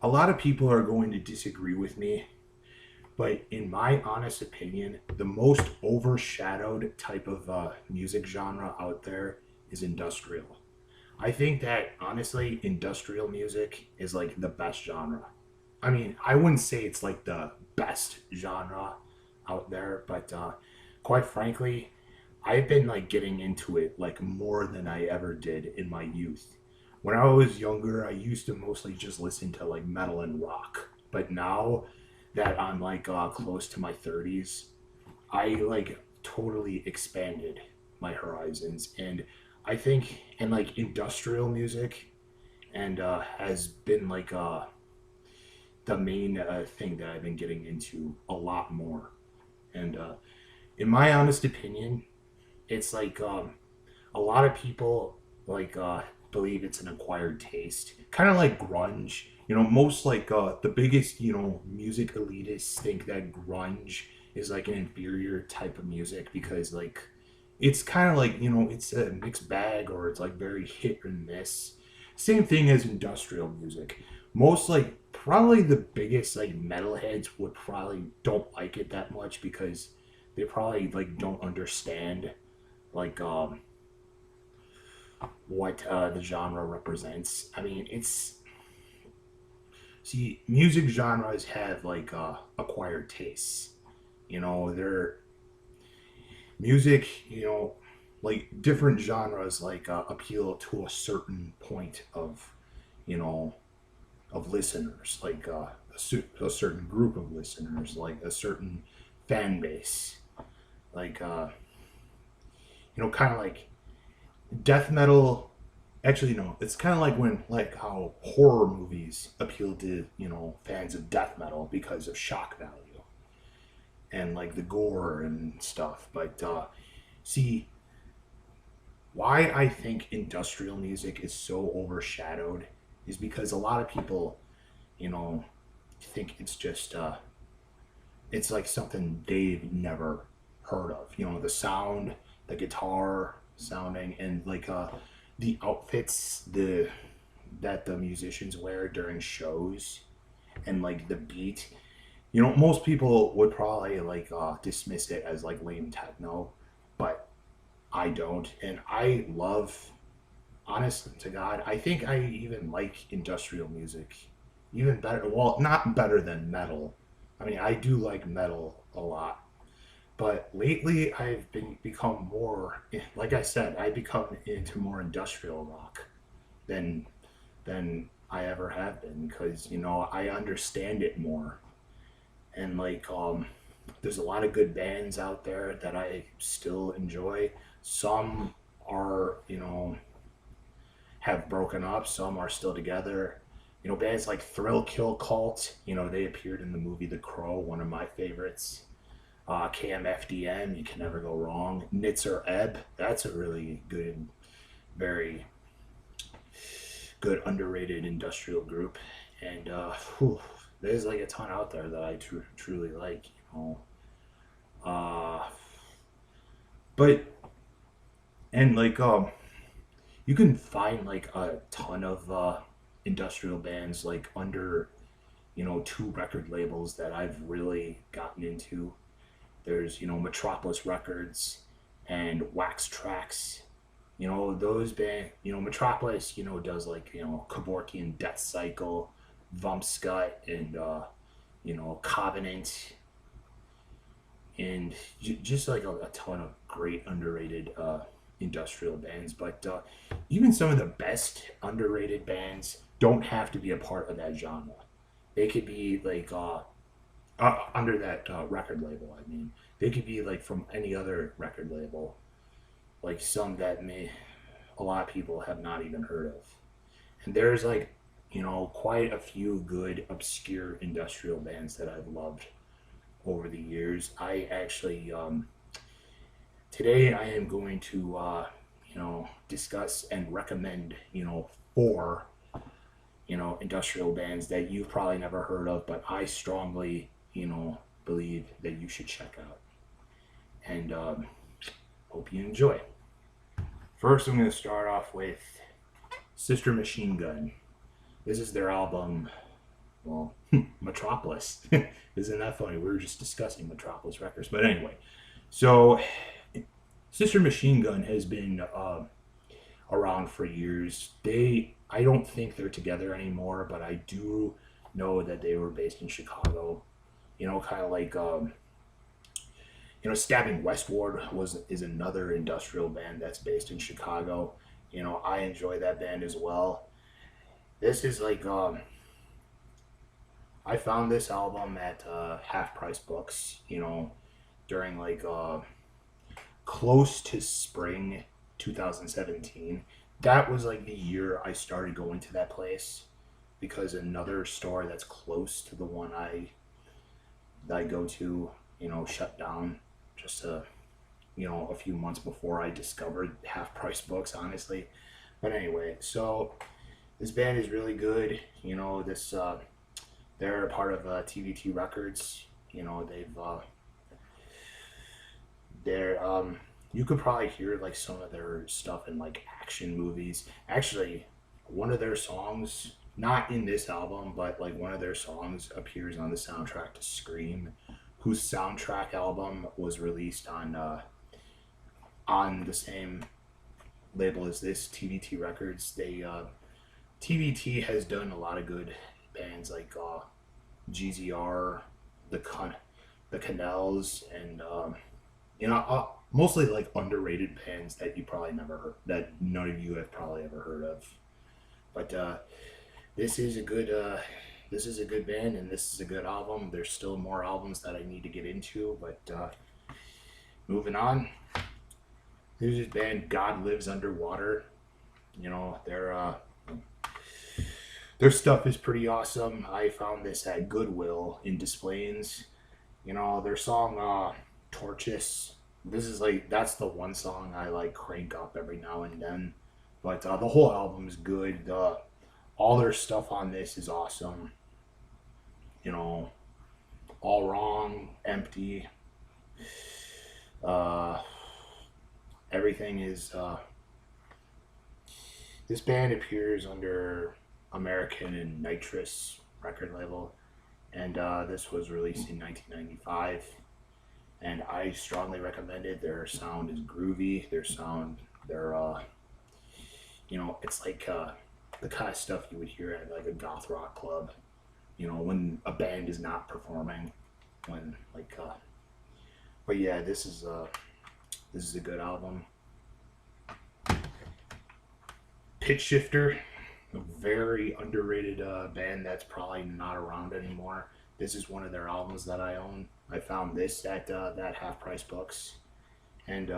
A lot of people are going to disagree with me, but in my honest opinion, the most overshadowed type of music genre out there is industrial. I think that honestly, industrial music is like the best genre. I mean, I wouldn't say it's like the best genre out there, but quite frankly, I've been like getting into it like more than I ever did in my youth. When I was younger, I used to mostly just listen to like metal and rock, but now that I'm like close to my 30s, I like totally expanded my horizons, and I think and like industrial music and has been like the main thing that I've been getting into a lot more. And in my honest opinion, it's like a lot of people like believe it's an acquired taste, kind of like grunge. Most like the biggest music elitists think that grunge is like an inferior type of music because like it's kind of like it's a mixed bag or it's like very hit or miss. Same thing as industrial music. Most like probably the biggest like metalheads would probably don't like it that much because they probably like don't understand like what the genre represents. I mean, it's see music genres have like acquired tastes. They're music. Like different genres like appeal to a certain point of you know of listeners, like a certain group of listeners, like a certain fan base, like kind of like death metal. Actually, no, it's kind of like when like how horror movies appeal to fans of death metal because of shock value and like the gore and stuff. But see, why I think industrial music is so overshadowed is because a lot of people, you know, think it's just it's like something they've never heard of. The sound, the guitar sounding, and like the outfits that the musicians wear during shows, and like the beat. Most people would probably like dismiss it as like lame techno, but I don't, and I love. Honest to God, I think I even like industrial music even better. Well, not better than metal. I mean, I do like metal a lot, but lately I've been become more. Like I said, I become into more industrial rock than than I ever have been because I understand it more, and like there's a lot of good bands out there that I still enjoy. Some are have broken up. Some are still together. Bands like Thrill Kill Cult, they appeared in the movie The Crow, one of my favorites. KMFDM, you can never go wrong. Nitzer Ebb, that's a really good, very good underrated industrial group. And there's like a ton out there that I truly like. Uh, but and like you can find like a ton of industrial bands like under two record labels that I've really gotten into. There's Metropolis Records and Wax Tracks. Those band. Metropolis. Does like Kevorkian Death Cycle, Vumpscut, and Covenant, and just like a ton of great underrated industrial bands. But even some of the best underrated bands don't have to be a part of that genre. They could be like under that record label. I mean, they could be like from any other record label, like some that may a lot of people have not even heard of. And there's like quite a few good obscure industrial bands that I've loved over the years. I actually today I am going to discuss and recommend four industrial bands that you've probably never heard of, but I strongly believe that you should check out. And hope you enjoy. First, I'm going to start off with Sister Machine Gun. This is their album Well, Metropolis. Isn't that funny? We were just discussing Metropolis Records. But anyway, so Sister Machine Gun has been around for years. I don't think they're together anymore, but I do know that they were based in Chicago. You know, kind of like Stabbing Westward is another industrial band that's based in Chicago. You know, I enjoy that band as well. This is like I found this album at Half Price Books. You know, during like close to spring 2017. That was like the year I started going to that place because another store that's close to the one I go to, you know, shut down just a few months before I discovered Half Price Books, honestly. But anyway, so this band is really good. You know, they're a part of TVT Records. You know, they're you could probably hear like some of their stuff in like action movies. Actually, one of their songs, not in this album, but like one of their songs appears on the soundtrack to Scream, whose soundtrack album was released on the same label as this, TVT Records. TVT has done a lot of good bands like GZR, the Canals, and mostly like underrated bands that you probably never heard, that none of you have probably ever heard of. But this is a good band, and this is a good album. There's still more albums that I need to get into, but moving on. There's this band God Lives Underwater. You know, their stuff is pretty awesome. I found this at Goodwill in Des Plaines. You know, their song Torches. That's the one song I like crank up every now and then. But the whole album is good. All their stuff on this is awesome. You know, All Wrong, Empty. Everything is. This band appears under American and Nitrous record label, and this was released in 1995. And I strongly recommend it. Their sound is groovy. It's like the kind of stuff you would hear at like a goth rock club. You know, when a band is not performing. But yeah, this is a good album. PITCHSHIFTER, a very underrated band that's probably not around anymore. This is one of their albums that I own. I found this at that Half Price Books, and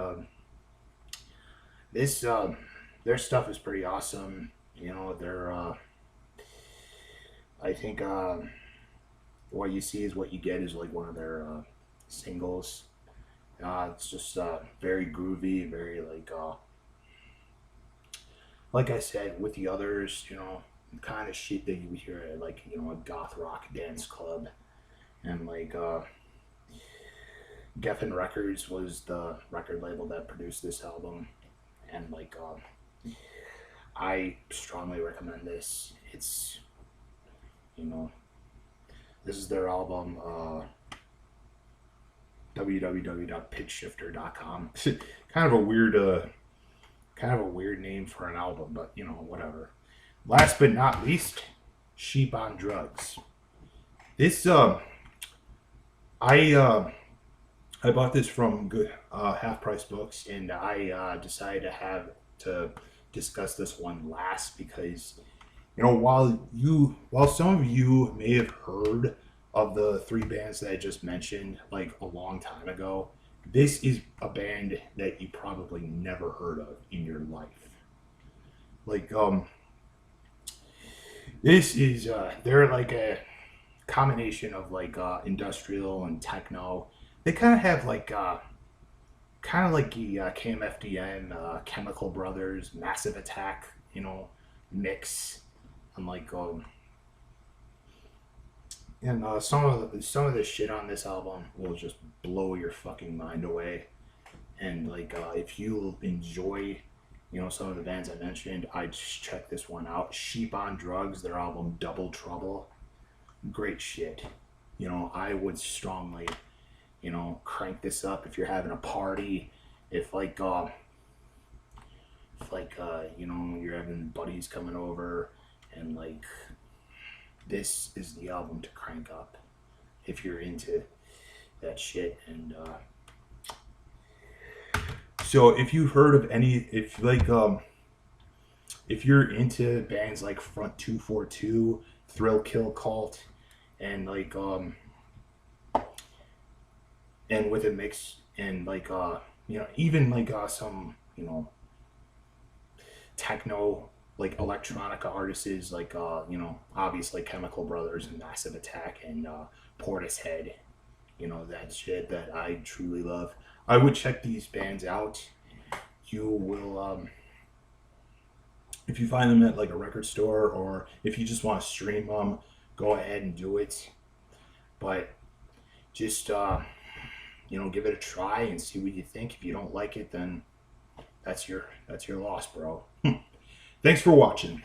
their stuff is pretty awesome. You know, I think what you see is what you get is like one of their singles. It's just very groovy, very like I said with the others, you know, kind of shit that you would hear at like, you know, a goth rock dance club. And like Geffen Records was the record label that produced this album, and like I strongly recommend this. It's, you know, this is their album, www.pitchshifter.com. kind of a weird name for an album, but you know, whatever. Last but not least, Sheep on Drugs. This I bought this from Half Price Books, and I decided to discuss this one last because, you know, while some of you may have heard of the three bands that I just mentioned like a long time ago, this is a band that you probably never heard of in your life. Like this is they're like a combination of like industrial and techno. They kind of have like the KMFDM, Chemical Brothers, Massive Attack, you know, mix, and like some of the shit on this album will just blow your fucking mind away. And like if you enjoy, you know, some of the bands I mentioned, I just check this one out. Sheep on Drugs, their album Double Trouble. great shit. You know, I would strongly, you know, crank this up if you're having a party. If like you know, you're having buddies coming over, and like this is the album to crank up if you're into that shit. And so if you've heard of any, if you're into bands like Front 242, Thrill Kill Cult, and and with a mix, and you know, even some, you know, techno, like electronica artists, you know, obviously Chemical Brothers and Massive Attack and Portishead, you know, that shit that I truly love. I would check these bands out. You will, if you find them at like a record store, or if you just want to stream them, go ahead and do it. But just you know, give it a try and see what you think. If you don't like it, then that's your loss, bro. Thanks for watching.